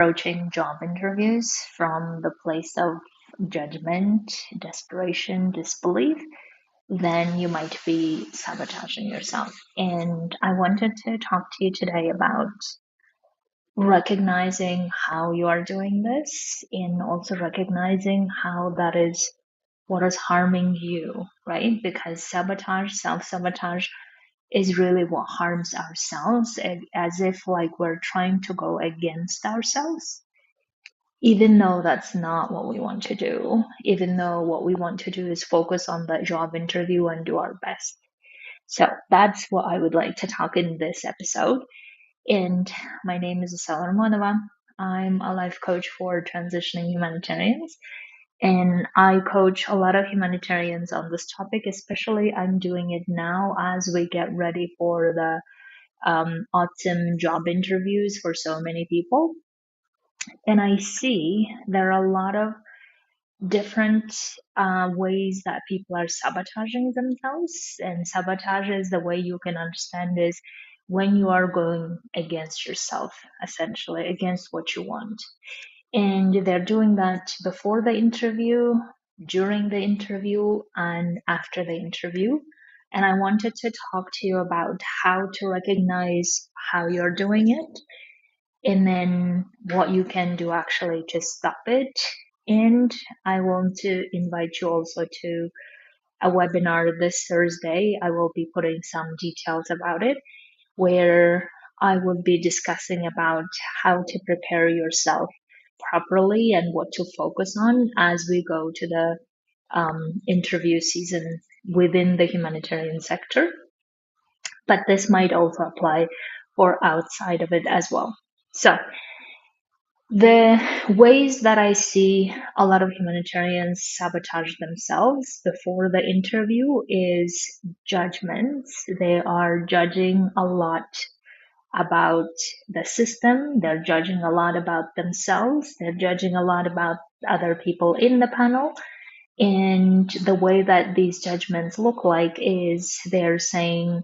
approaching job interviews from the place of judgment, desperation, disbelief, then you might be sabotaging yourself. And I wanted to talk to you today about recognizing how you are doing this and also recognizing how that is what is harming you, right? Because sabotage, self sabotage, is really what harms ourselves, as if like we're trying to go against ourselves, even though that's not what we want to do, even though what we want to do is focus on the job interview and do our best. So that's what I would like to talk in this episode. And my name is Asela Ramonova. I'm a life coach for transitioning humanitarians, and I coach a lot of humanitarians on this topic. Especially I'm doing it now as we get ready for the autumn job interviews for so many people. And I see there are a lot of different ways that people are sabotaging themselves. And sabotage is the way you can understand is when you are going against yourself, essentially, against what you want. And they're doing that before the interview, during the interview, and after the interview. And I wanted to talk to you about how to recognize how you're doing it and then what you can do actually to stop it. And I want to invite you also to a webinar this Thursday. I will be putting some details about it where I will be discussing about how to prepare yourself properly and what to focus on as we go to the interview season within the humanitarian sector. But this might also apply for outside of it as well. So the ways that I see a lot of humanitarians sabotage themselves before the interview is judgments. They are judging a lot about the system, they're judging a lot about themselves, they're judging a lot about other people in the panel. And the way that these judgments look like is they're saying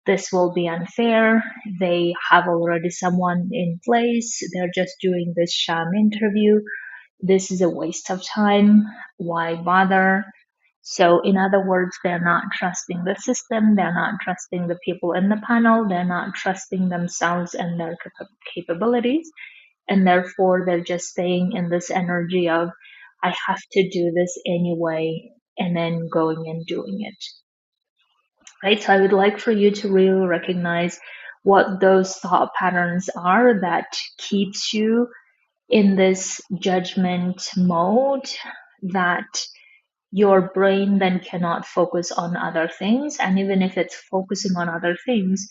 this will be unfair. They have already someone in place. They're just doing this sham interview. This is a waste of time. Why bother? So, in other words, they're not trusting the system. They're not trusting the people in the panel. They're not trusting themselves and their capabilities. And therefore, they're just staying in this energy of, I have to do this anyway, and then going and doing it. Right? So I would like for you to really recognize what those thought patterns are that keeps you in this judgment mode, that your brain then cannot focus on other things. And even if it's focusing on other things,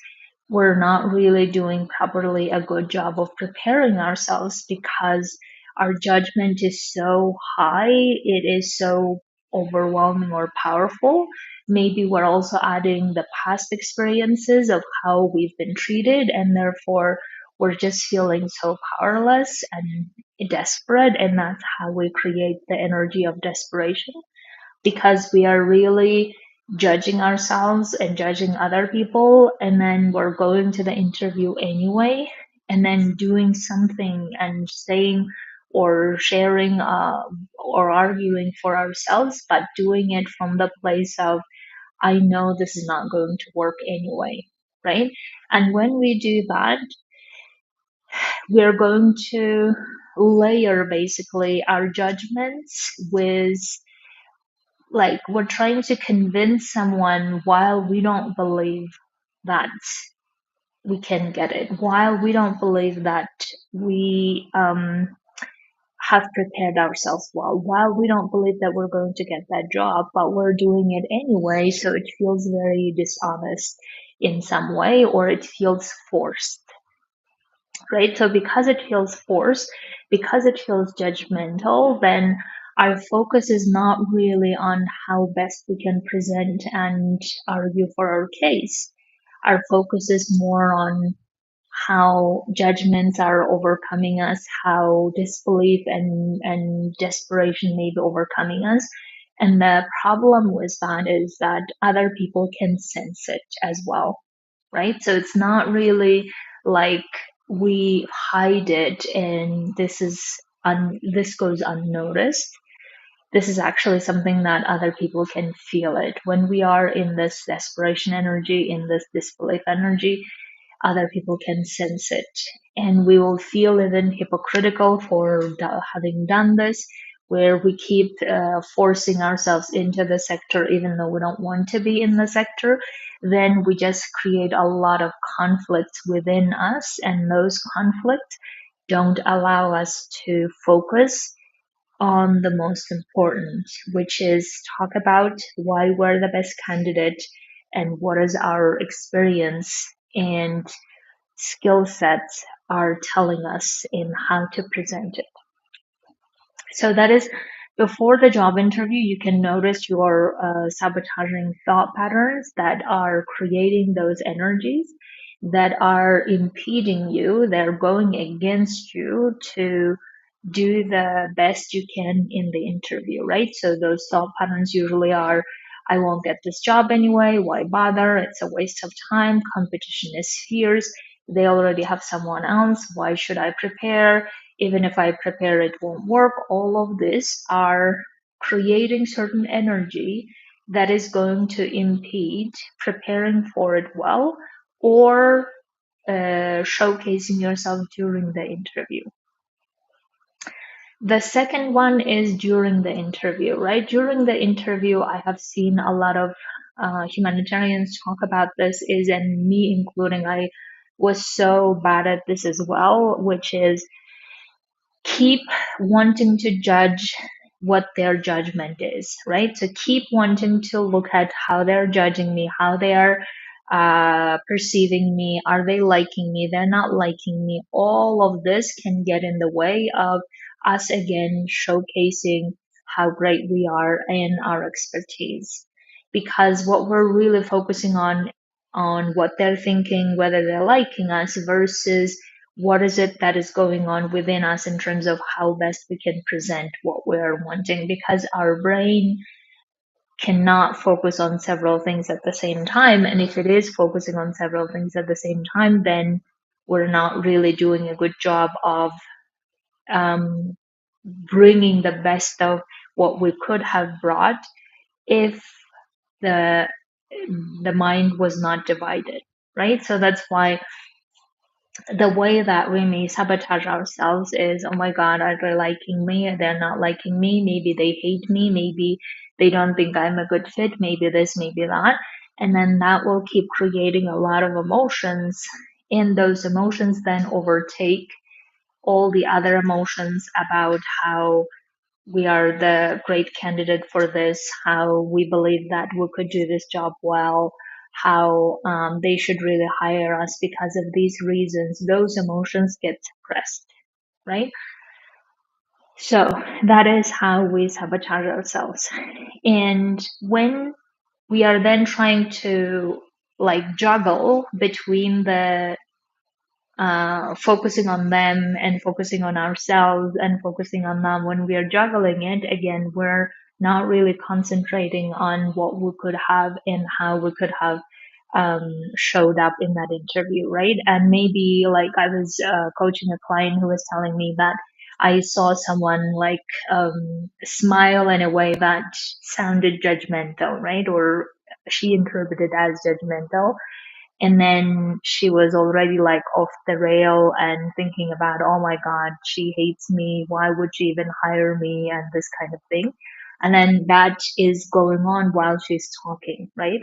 we're not really doing properly a good job of preparing ourselves because our judgment is so high, it is so overwhelming or powerful. Maybe we're also adding the past experiences of how we've been treated, and therefore we're just feeling so powerless and desperate, and that's how we create the energy of desperation because we are really judging ourselves and judging other people, and then we're going to the interview anyway, and then doing something and saying or sharing or arguing for ourselves, but doing it from the place of, I know this is not going to work anyway, right? And when we do that, we're going to layer basically our judgments with, like, we're trying to convince someone while we don't believe that we can get it, while we don't believe that we have prepared ourselves well, while we don't believe that we're going to get that job, but we're doing it anyway, so it feels very dishonest in some way, or it feels forced, right? So because it feels forced, because it feels judgmental, then our focus is not really on how best we can present and argue for our case. Our focus is more on how judgments are overcoming us, how disbelief and desperation may be overcoming us. And the problem with that is that other people can sense it as well, right? So it's not really like we hide it and this goes unnoticed, this is actually something that other people can feel it. When we are in this desperation energy, in this disbelief energy, other people can sense it. And we will feel even hypocritical for having done this, where we keep forcing ourselves into the sector even though we don't want to be in the sector. Then we just create a lot of conflicts within us, and those conflicts don't allow us to focus on the most important, which is talk about why we're the best candidate and what is our experience and skill sets are telling us in how to present it. So that is before the job interview, you can notice your sabotaging thought patterns that are creating those energies that are impeding you, they're going against you to do the best you can in the interview, right? So those thought patterns usually are, I won't get this job anyway. Why bother? It's a waste of time. Competition is fierce. They already have someone else. Why should I prepare? Even if I prepare, it won't work. All of this are creating certain energy that is going to impede preparing for it well or showcasing yourself during the interview. The second one is during the interview, right? During the interview, I have seen a lot of humanitarians talk about this, is and me including. I was so bad at this as well, which is keep wanting to judge what their judgment is, right? So keep wanting to look at how they're judging me, how they are perceiving me. Are they liking me? They're not liking me. All of this can get in the way of us again showcasing how great we are and our expertise. Because what we're really focusing on what they're thinking, whether they're liking us versus what is it that is going on within us in terms of how best we can present what we're wanting, because our brain cannot focus on several things at the same time, and if it is focusing on several things at the same time, then we're not really doing a good job of um, bringing the best of what we could have brought if the the mind was not divided, right? So that's why the way that we may sabotage ourselves is, oh my God, are they liking me? They're not liking me. Maybe they hate me. Maybe they don't think I'm a good fit. Maybe this, maybe that. And then that will keep creating a lot of emotions. And those emotions then overtake all the other emotions about how we are the great candidate for this, how we believe that we could do this job well, how they should really hire us because of these reasons. Those emotions get suppressed, right? So that is how we sabotage ourselves. And when we are then trying to like juggle between the focusing on them and focusing on ourselves and focusing on them, when we are juggling it, again, we're not really concentrating on what we could have and how we could have showed up in that interview, right? And maybe like I was coaching a client who was telling me that I saw someone like smile in a way that sounded judgmental, right? Or she interpreted as judgmental, and then she was already like off the rail and thinking about, oh my God, she hates me. Why would she even hire me? And this kind of thing. And then that is going on while she's talking, right?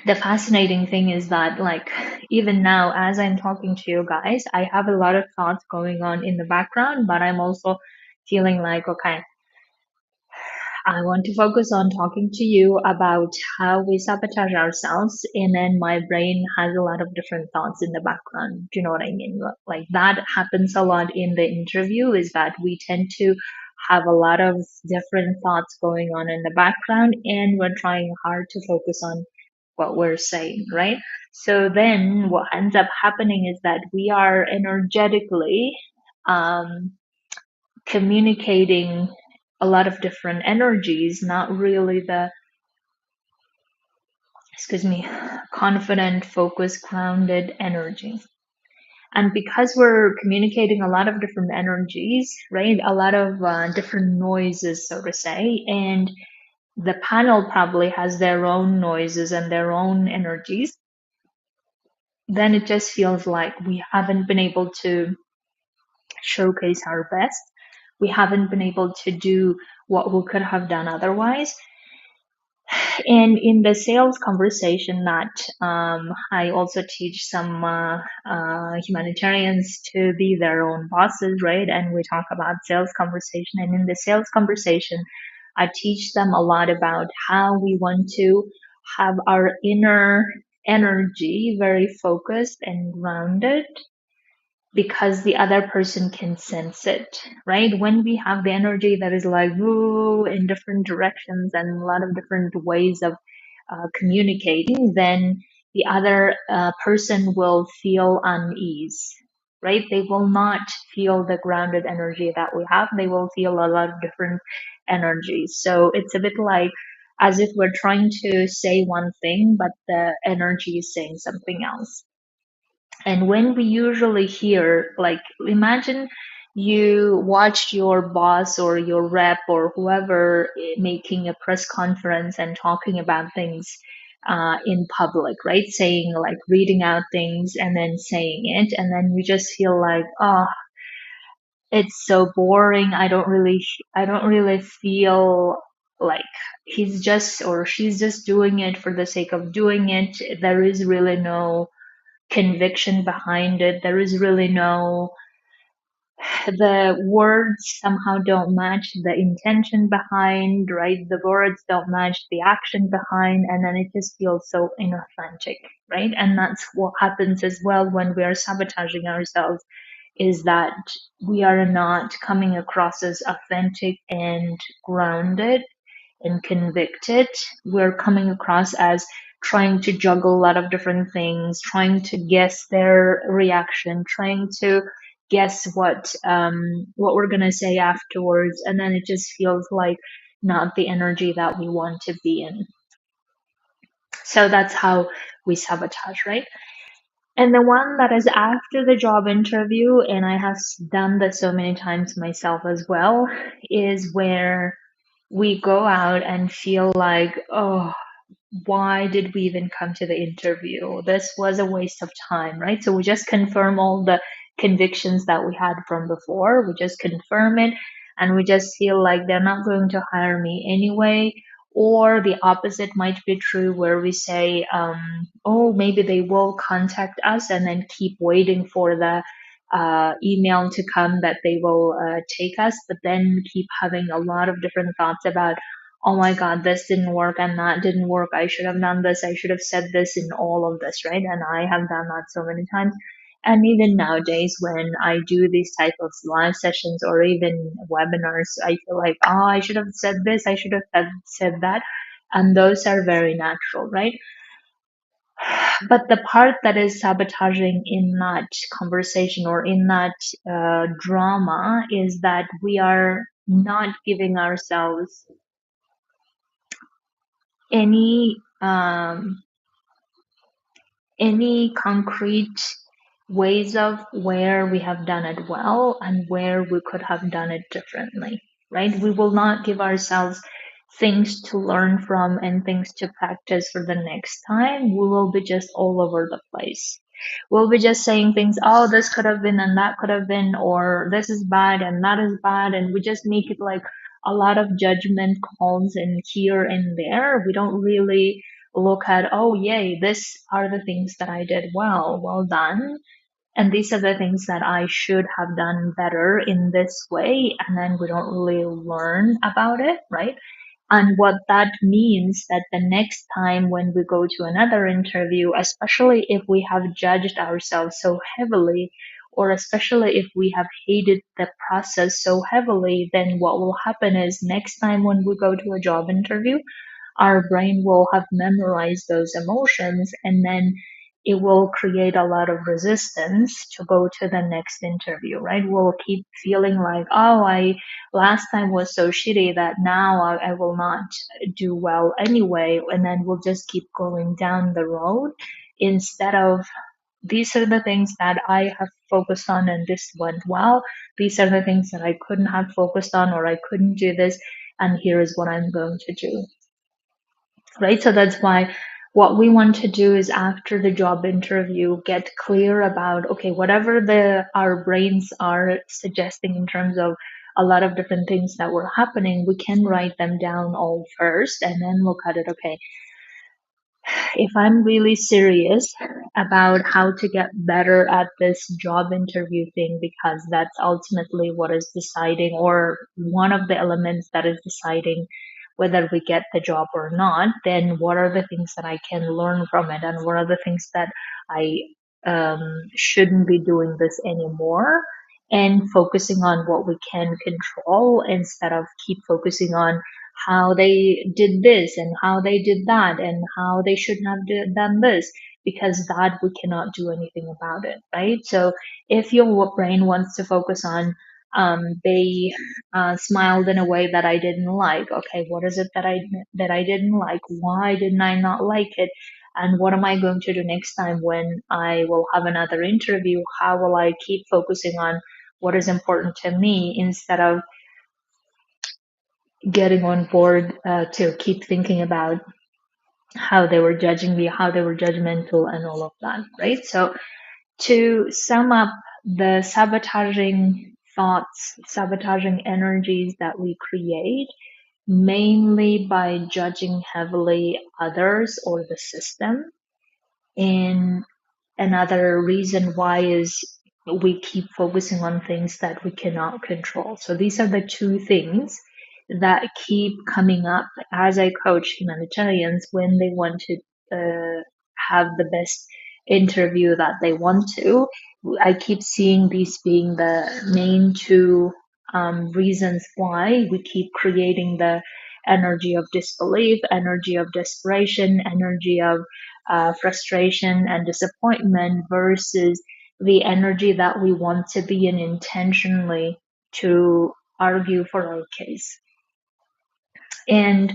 The fascinating thing is that, like, even now, as I'm talking to you guys, I have a lot of thoughts going on in the background, but I'm also feeling like, okay, I want to focus on talking to you about how we sabotage ourselves, and then my brain has a lot of different thoughts in the background. Do you know what I mean? Like that happens a lot in the interview, is that we tend to have a lot of different thoughts going on in the background, and we're trying hard to focus on what we're saying, right? So then what ends up happening is that we are energetically um, communicating a lot of different energies, not really the, excuse me, confident, focused, grounded energy. And because we're communicating a lot of different energies, right? A lot of different noises, so to say, and the panel probably has their own noises and their own energies, then it just feels like we haven't been able to showcase our best. We haven't been able to do what we could have done otherwise. And in the sales conversation that I also teach some humanitarians to be their own bosses, right? And we talk about sales conversation. And in the sales conversation, I teach them a lot about how we want to have our inner energy very focused and grounded because the other person can sense it, right? When we have the energy that is like, woo, in different directions and a lot of different ways of communicating, then the other person will feel unease, right? They will not feel the grounded energy that we have. They will feel a lot of different energies. So it's a bit like as if we're trying to say one thing, but the energy is saying something else. And when we usually hear, like, imagine you watched your boss or your rep or whoever making a press conference and talking about things in public, right? Saying, like, reading out things and then saying it. And then you just feel like, oh, it's so boring. I don't really feel like he's just or she's just doing it for the sake of doing it. There is really no conviction behind it. There is really no, the words somehow don't match the intention behind, right? The words don't match the action behind, and then it just feels so inauthentic, right? And that's what happens as well when we are sabotaging ourselves, is that we are not coming across as authentic and grounded and convicted. We're coming across as trying to juggle a lot of different things, trying to guess their reaction, trying to guess what we're gonna say afterwards, and then it just feels like not the energy that we want to be in. So that's how we sabotage, right? And the one that is after the job interview, and I have done this so many times myself as well, is where we go out and feel like, oh, why did we even come to the interview? This was a waste of time, right? So we just confirm all the convictions that we had from before. We just confirm it and we just feel like they're not going to hire me anyway. Or the opposite might be true where we say, oh, maybe they will contact us and then keep waiting for the email to come that they will take us, but then keep having a lot of different thoughts about, oh my God, this didn't work and that didn't work. I should have done this. I should have said this in all of this, right? And I have done that so many times. And even nowadays, when I do these type of live sessions or even webinars, I feel like, oh, I should have said this. I should have said that. And those are very natural, right? But the part that is sabotaging in that conversation or in that drama is that we are not giving ourselves any any concrete ways of where we have done it well and where we could have done it differently, right? We will not give ourselves things to learn from and things to practice for the next time. We will be just all over the place. We'll be just saying things, oh, this could have been and that could have been, or this is bad and that is bad. And we just make it like a lot of judgment calls in here and there. We don't really look at, oh, yay, these are the things that I did well, well done. And these are the things that I should have done better in this way. And then we don't really learn about it, right? And what that means that the next time when we go to another interview, especially if we have judged ourselves so heavily, or especially if we have hated the process so heavily, then what will happen is next time when we go to a job interview, our brain will have memorized those emotions and then it will create a lot of resistance to go to the next interview, right? We'll keep feeling like, oh, I last time was so shitty that now I will not do well anyway. And then we'll just keep going down the road instead of these are the things that I have focused on and this went well. These are the things that I couldn't have focused on or I couldn't do this, and here is what I'm going to do. Right? So that's why what we want to do is after the job interview, get clear about, okay, whatever our brains are suggesting in terms of a lot of different things that were happening, we can write them down all first and then look at it. Okay, if I'm really serious about how to get better at this job interview thing, because that's ultimately what is deciding, or one of the elements that is deciding whether we get the job or not, then what are the things that I can learn from it? And what are the things that I shouldn't be doing this anymore? And focusing on what we can control instead of keep focusing on how they did this and how they did that and how they should have done this, because that we cannot do anything about it, right? So if your brain wants to focus on they smiled in a way that I didn't like, okay, what is it that I didn't like, why didn't I not like it, and what am I going to do next time when I will have another interview? How will I keep focusing on what is important to me instead of getting on board to keep thinking about how they were judging me, how they were judgmental, and all of that, right? So, to sum up, the sabotaging thoughts, sabotaging energies that we create, mainly by judging heavily others or the system, and another reason why is we keep focusing on things that we cannot control. So these are the two things that keep coming up as I coach humanitarians when they want to have the best interview that they want to. I keep seeing these being the main two reasons why we keep creating the energy of disbelief, energy of desperation, energy of frustration and disappointment versus the energy that we want to be in intentionally to argue for our case. And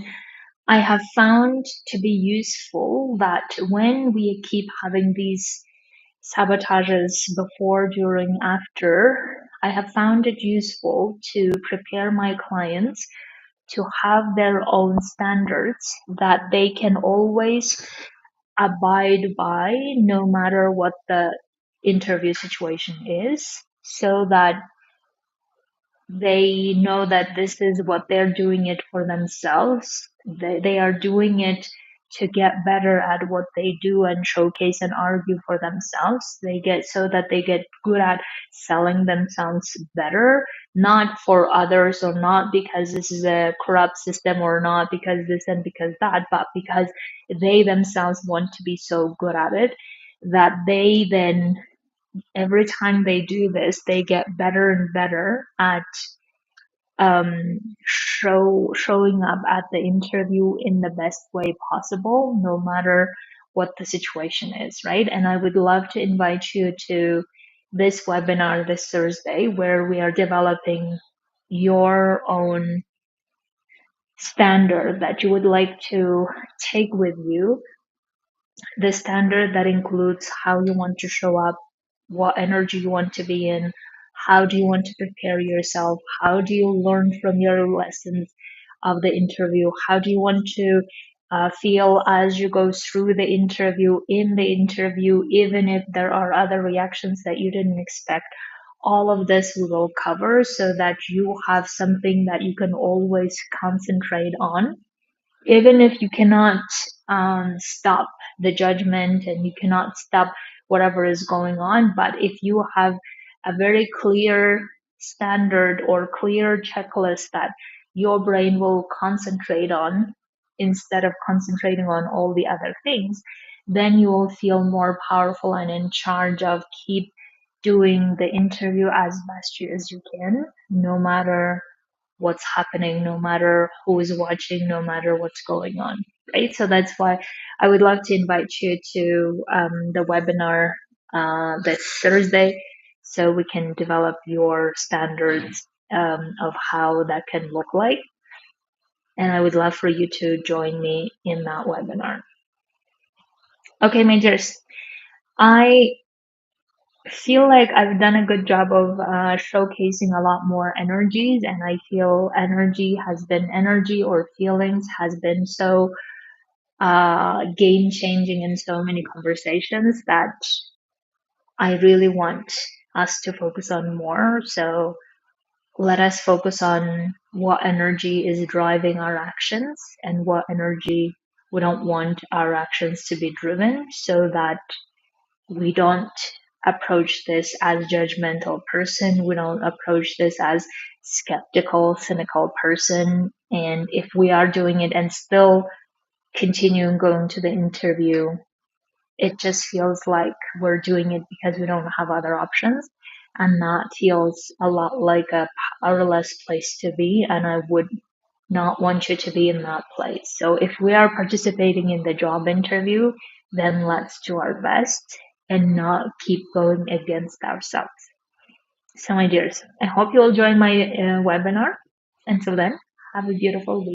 I have found to be useful that when we keep having these sabotages before, during, after, I have found it useful to prepare my clients to have their own standards that they can always abide by no matter what the interview situation is, so that they know that this is what they're doing it for themselves. They are doing it to get better at what they do and showcase and argue for themselves. They get so that they get good at selling themselves better, not for others or not because this is a corrupt system or not because this and because that, but because they themselves want to be so good at it that they then every time they do this, they get better and better at showing up at the interview in the best way possible, no matter what the situation is, right? And I would love to invite you to this webinar this Thursday, where we are developing your own standard that you would like to take with you, the standard that includes how you want to show up, what energy you want to be in, how do you want to prepare yourself, how do you learn from your lessons of the interview, how do you want to feel as you go through the interview, in the interview, even if there are other reactions that you didn't expect. All of this we will cover so that you have something that you can always concentrate on, even if you cannot stop the judgment and you cannot stop whatever is going on. But if you have a very clear standard or clear checklist that your brain will concentrate on instead of concentrating on all the other things, then you will feel more powerful and in charge of keep doing the interview as best as you can, no matter what's happening, no matter who is watching, no matter what's going on, right? So that's why I would love to invite you to the webinar this Thursday so we can develop your standards of how that can look like. And I would love for you to join me in that webinar. Okay, majors. I feel like I've done a good job of showcasing a lot more energies, and I feel energy or feelings has been so game changing in so many conversations that I really want us to focus on more. So let us focus on what energy is driving our actions and what energy we don't want our actions to be driven, so that we don't approach this as judgmental person. We don't approach this as skeptical, cynical person. And if we are doing it and still continuing going to the interview, it just feels like we're doing it because we don't have other options. And that feels a lot like a powerless place to be. And I would not want you to be in that place. So if we are participating in the job interview, then let's do our best and not keep going against ourselves. So, my dears, I hope you'll join my webinar. Until then, have a beautiful week.